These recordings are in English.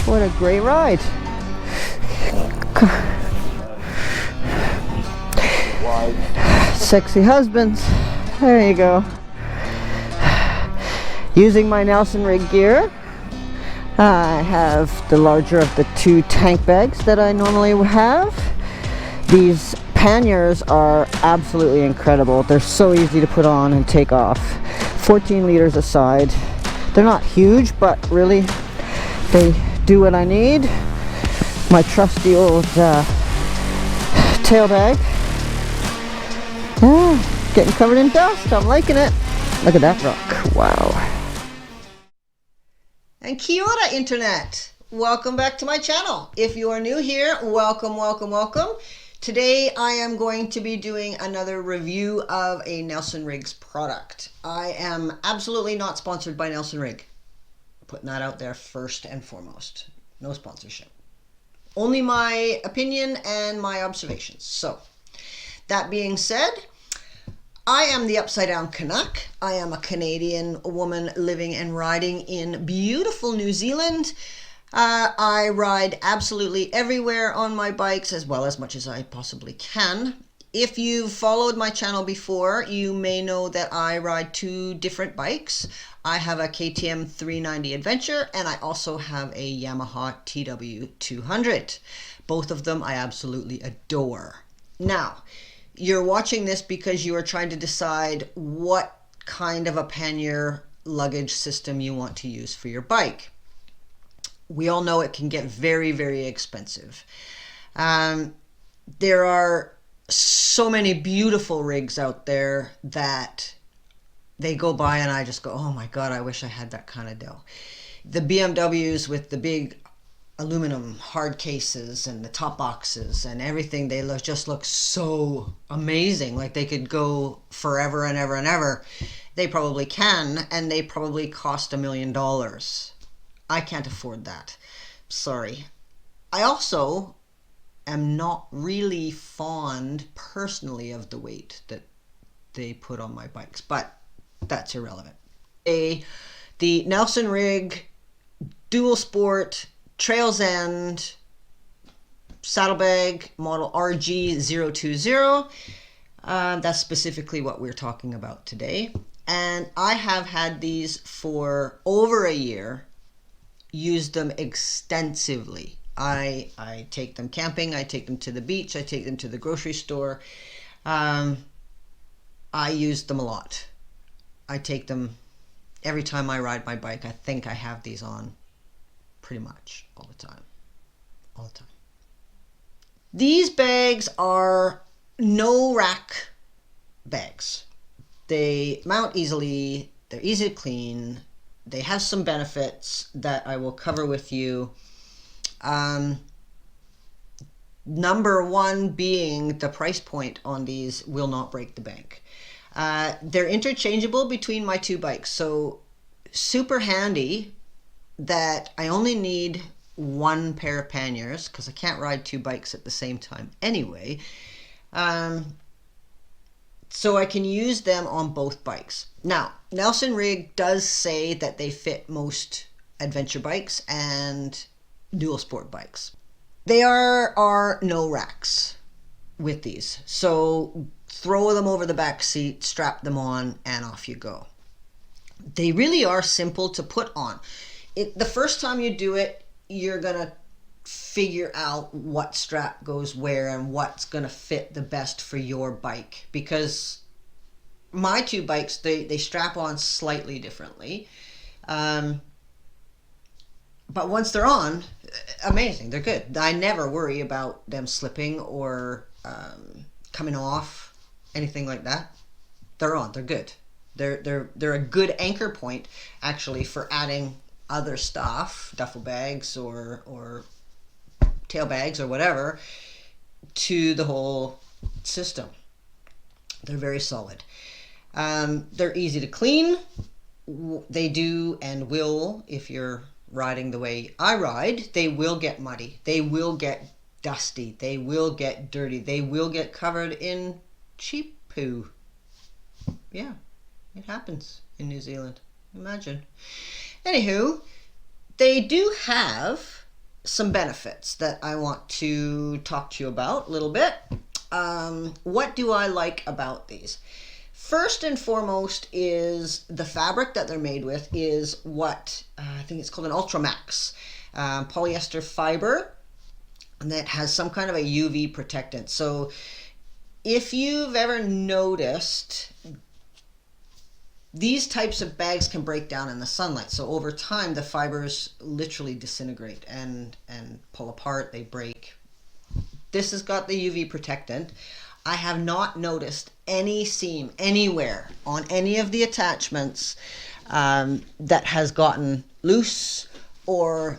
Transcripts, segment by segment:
What a great ride. Sexy husbands. There you go. Using my Nelson Rigg gear, I have the larger of the two tank bags that I normally have. These panniers are absolutely incredible. They're so easy to put on and take off. 14 liters a side. They're not huge, but really they do what I need. My trusty old tail bag. Yeah, getting covered in dust. I'm liking it. Look at that rock. Wow. And kia ora, Internet. Welcome back to my channel. If you are new here, welcome, welcome, welcome. Today I am going to be doing another review of a Nelson Rigg's product. I am absolutely not sponsored by Nelson Rigg. Putting that out there first and foremost. No sponsorship. Only my opinion and my observations. So, that being said, I am the Upside Down Canuck. I am a Canadian woman living and riding in beautiful New Zealand. I ride absolutely everywhere on my bikes, as well as much as I possibly can. If you've followed my channel before, you may know that I ride two different bikes. I have a KTM 390 Adventure, and I also have a Yamaha TW200. Both of them I absolutely adore. Now, you're watching this because you are trying to decide what kind of a pannier luggage system you want to use for your bike. We all know it can get very, very expensive. There are so many beautiful rigs out there that they go by and I just go, oh my God, I wish I had that kind of dough. The BMWs with the big aluminum hard cases and the top boxes and everything, they just look so amazing. Like they could go forever and ever and ever. They probably can, and they probably cost $1 million. I can't afford that. Sorry. I also am not really fond personally of the weight that they put on my bikes, but that's irrelevant. The Nelson Rigg Dual Sport Trails End saddlebag model RG020. That's specifically what we're talking about today. And I have had these for over a year, used them extensively. I take them camping, I take them to the beach, I take them to the grocery store. I use them a lot. I take them every time I ride my bike. I think I have these on pretty much all the time. All the time. These bags are no rack bags. They mount easily, they're easy to clean, they have some benefits that I will cover with you. Number one being the price point on these will not break the bank. They're interchangeable between my two bikes, so super handy that I only need one pair of panniers because I can't ride two bikes at the same time anyway. So I can use them on both bikes. Now, Nelson Rigg does say that they fit most adventure bikes and dual sport bikes. There are no racks with these. So throw them over the back seat, strap them on, and off you go. They really are simple to put on. The first time you do it, you're going to figure out what strap goes where and what's going to fit the best for your bike. Because my two bikes, they strap on slightly differently. But once they're on, amazing, they're good. I never worry about them slipping or coming off, anything like that. They're on, they're good. They're a good anchor point, actually, for adding other stuff, duffel bags or tail bags or whatever, to the whole system. They're very solid. They're easy to clean. They do and will, if you're riding the way I ride, they will get muddy. They will get dusty. They will get dirty. They will get covered in sheep poo. Yeah, it happens in New Zealand. Imagine. Anywho, they do have some benefits that I want to talk to you about a little bit. What do I like about these? First and foremost is the fabric that they're made with is what I think it's called an Ultramax polyester fiber, and that has some kind of a UV protectant. So if you've ever noticed, these types of bags can break down in the sunlight. So over time, the fibers literally disintegrate and pull apart. They break. This has got the UV protectant. I have not noticed any seam anywhere on any of the attachments that has gotten loose or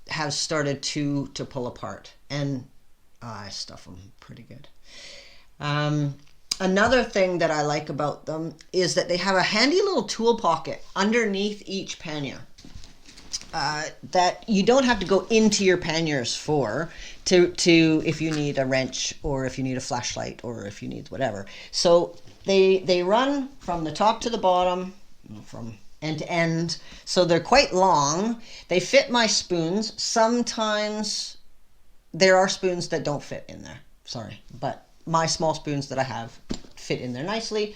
has started to pull apart. And I stuff them pretty good. Another thing that I like about them is that they have a handy little tool pocket underneath each pannier that you don't have to go into your panniers for to if you need a wrench or if you need a flashlight or if you need whatever. So they run from the top to the bottom, from end to end. So they're quite long. They fit my spoons. Sometimes there are spoons that don't fit in there. Sorry, but my small spoons that I have fit in there nicely.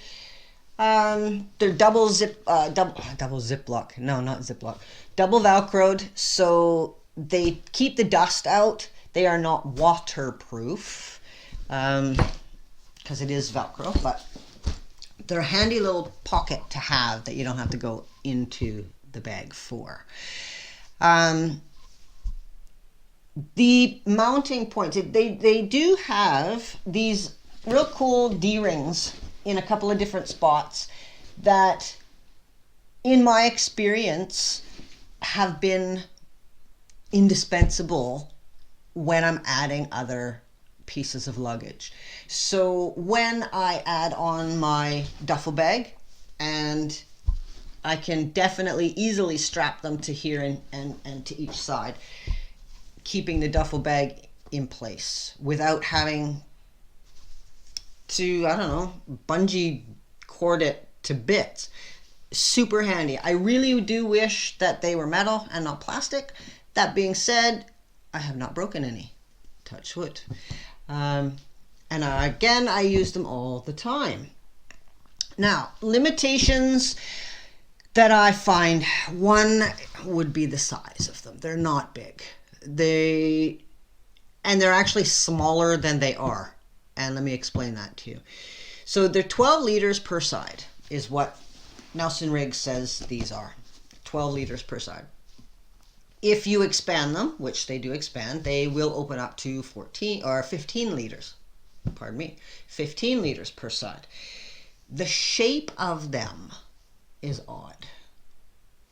They're double Ziploc. No, not Ziploc. Double Velcroed, so they keep the dust out. They are not waterproof because it is Velcro, but they're a handy little pocket to have that you don't have to go into the bag for. The mounting points, they do have these real cool D-rings in a couple of different spots that, in my experience, have been indispensable when I'm adding other pieces of luggage. So when I add on my duffel bag, and I can definitely easily strap them to here and to each side, keeping the duffel bag in place without having to, I don't know, bungee cord it to bits. Super handy. I really do wish that they were metal and not plastic. That being said, I have not broken any. Touch wood. Again, I use them all the time. Now, limitations that I find, one would be the size of them. They're not big. They're actually smaller than they are. And let me explain that to you. So they're 12 liters per side is what Nelson Rigg says these are. 12 liters per side. If you expand them, which they do expand, they will open up to 14 or 15 liters. Pardon me. 15 liters per side. The shape of them is odd.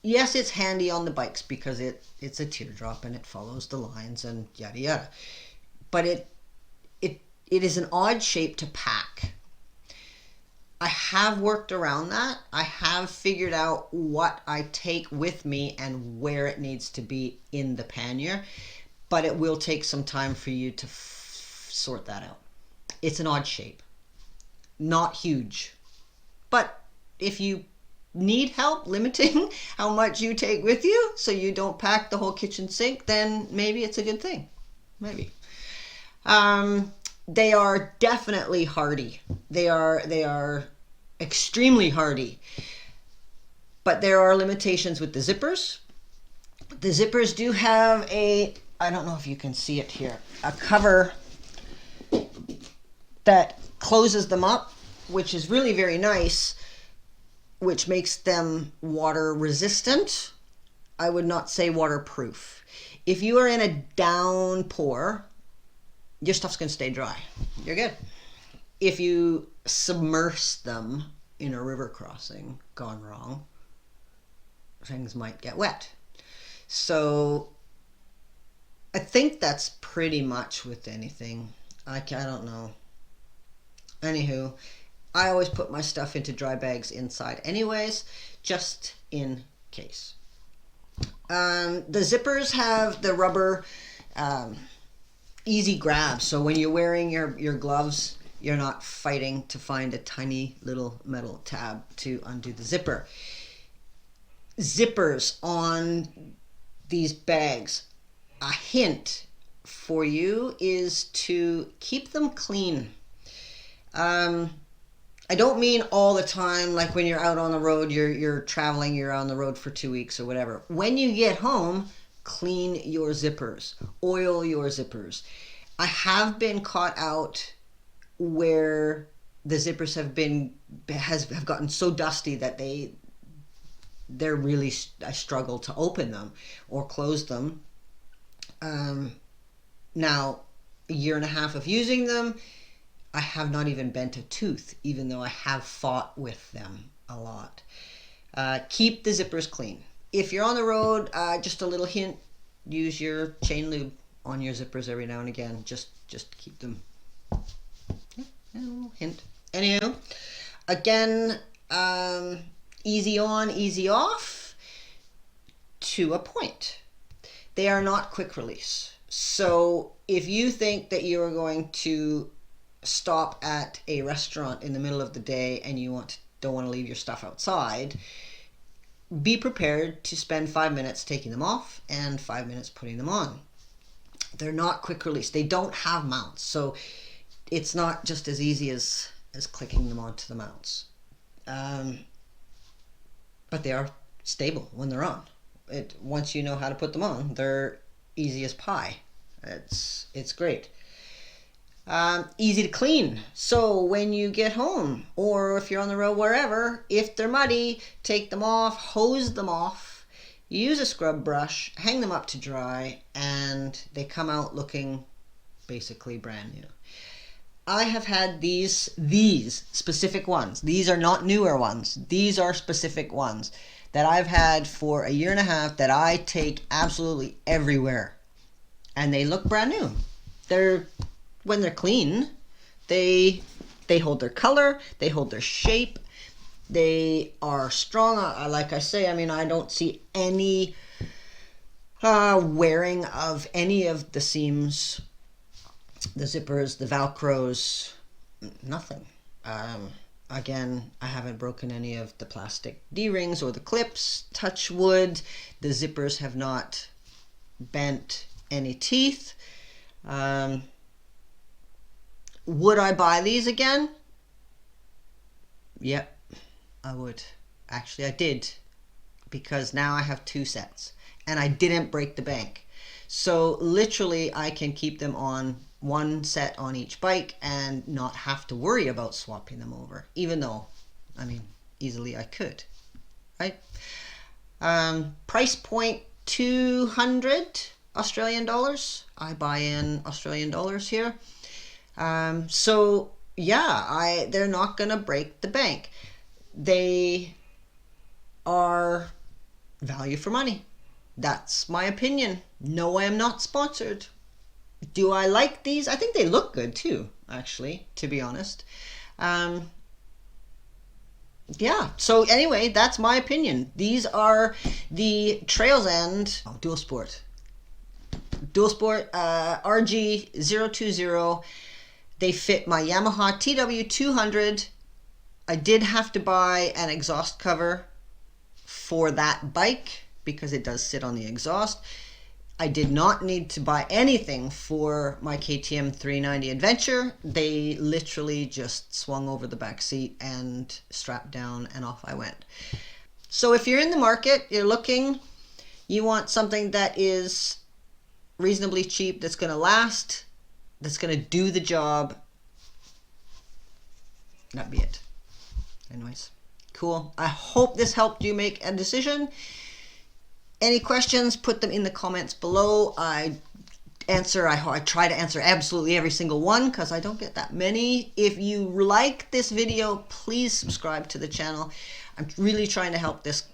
Yes, it's handy on the bikes because it's a teardrop and it follows the lines and yada yada. But it is an odd shape to pack. I have worked around that. I have figured out what I take with me and where it needs to be in the pannier, but it will take some time for you to sort that out. It's an odd shape. Not huge. But if you need help limiting how much you take with you so you don't pack the whole kitchen sink, then maybe it's a good thing. Maybe. They are definitely hardy. They are extremely hardy. But there are limitations with the zippers. The zippers do have I don't know if you can see it here, a cover that closes them up, which is really very nice, which makes them water resistant. I would not say waterproof. If you are in a downpour, your stuff's going to stay dry. You're good. If you submerge them in a river crossing gone wrong, things might get wet. So I think that's pretty much with anything. I don't know. Anywho, I always put my stuff into dry bags inside anyways, just in case. The zippers have the rubber easy grab, so when you're wearing your gloves, you're not fighting to find a tiny little metal tab to undo the zipper. Zippers on these bags a hint for you is to keep them clean. I don't mean all the time, like when you're out on the road, you're traveling, you're on the road for 2 weeks or whatever. When you get home, clean your zippers, oil your zippers. I have been caught out where the zippers have gotten so dusty that they're really, I struggle to open them or close them. Now, a year and a half of using them, I have not even bent a tooth, even though I have fought with them a lot. Keep the zippers clean. If you're on the road, just a little hint, use your chain lube on your zippers every now and again. Just keep them. Yeah, a little hint. Anyhow, again, easy on, easy off to a point. They are not quick release. So if you think that you are going to stop at a restaurant in the middle of the day and you don't want to leave your stuff outside, be prepared to spend 5 minutes taking them off and 5 minutes putting them on. They're not quick release. They don't have mounts, so it's not just as easy as clicking them onto the mounts. But they are stable when they're on. Once you know how to put them on, they're easy as pie. It's great. Easy to clean. So when you get home, or if you're on the road, wherever, if they're muddy, take them off, hose them off, use a scrub brush, hang them up to dry, and they come out looking basically brand new. I have had these specific ones. These are not newer ones. These are specific ones that I've had for a year and a half that I take absolutely everywhere. And they look brand new. When they're clean, they hold their color, they hold their shape, they are strong. Like I say, I mean, I don't see any wearing of any of the seams, the zippers, the Velcros, nothing. Again, I haven't broken any of the plastic D-rings or the clips. Touch wood, the zippers have not bent any teeth. Would I buy these again? Yep, I would. Actually, I did, because now I have 2 sets and I didn't break the bank. So literally I can keep them on 1 set on each bike and not have to worry about swapping them over, even though, I mean, easily I could, right? Price point 200 Australian dollars. I buy in Australian dollars here. So yeah, they're not gonna break the bank. They are value for money. That's my opinion. No, I am not sponsored. Do I like these? I think they look good too, actually, to be honest. Yeah, so anyway, that's my opinion. These are the Trails End Dual Sport RG020. They fit my Yamaha TW200. I did have to buy an exhaust cover for that bike because it does sit on the exhaust. I did not need to buy anything for my KTM 390 Adventure. They literally just swung over the back seat and strapped down, and off I went. So if you're in the market, you're looking, you want something that is reasonably cheap, that's going to last, that's going to do the job, that'd be it. Anyways, cool. I hope this helped you make a decision. Any questions, put them in the comments below. I try to answer absolutely every single one because I don't get that many. If you like this video, please subscribe to the channel. I'm really trying to help this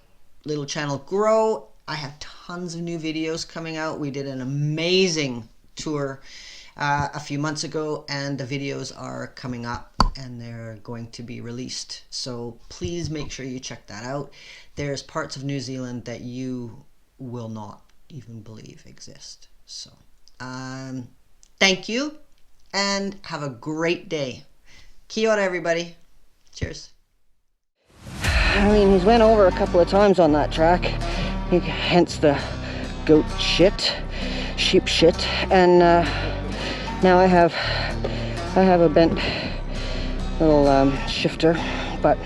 little channel grow. I have tons of new videos coming out. We did an amazing tour a few months ago, and the videos are coming up and they're going to be released. So please make sure you check that out. There's parts of New Zealand that you will not even believe exist. So thank you and have a great day. Kia ora, everybody. Cheers. I mean, he's went over a couple of times on that track, hence the goat shit. sheep shit. And now I have a bent little shifter, but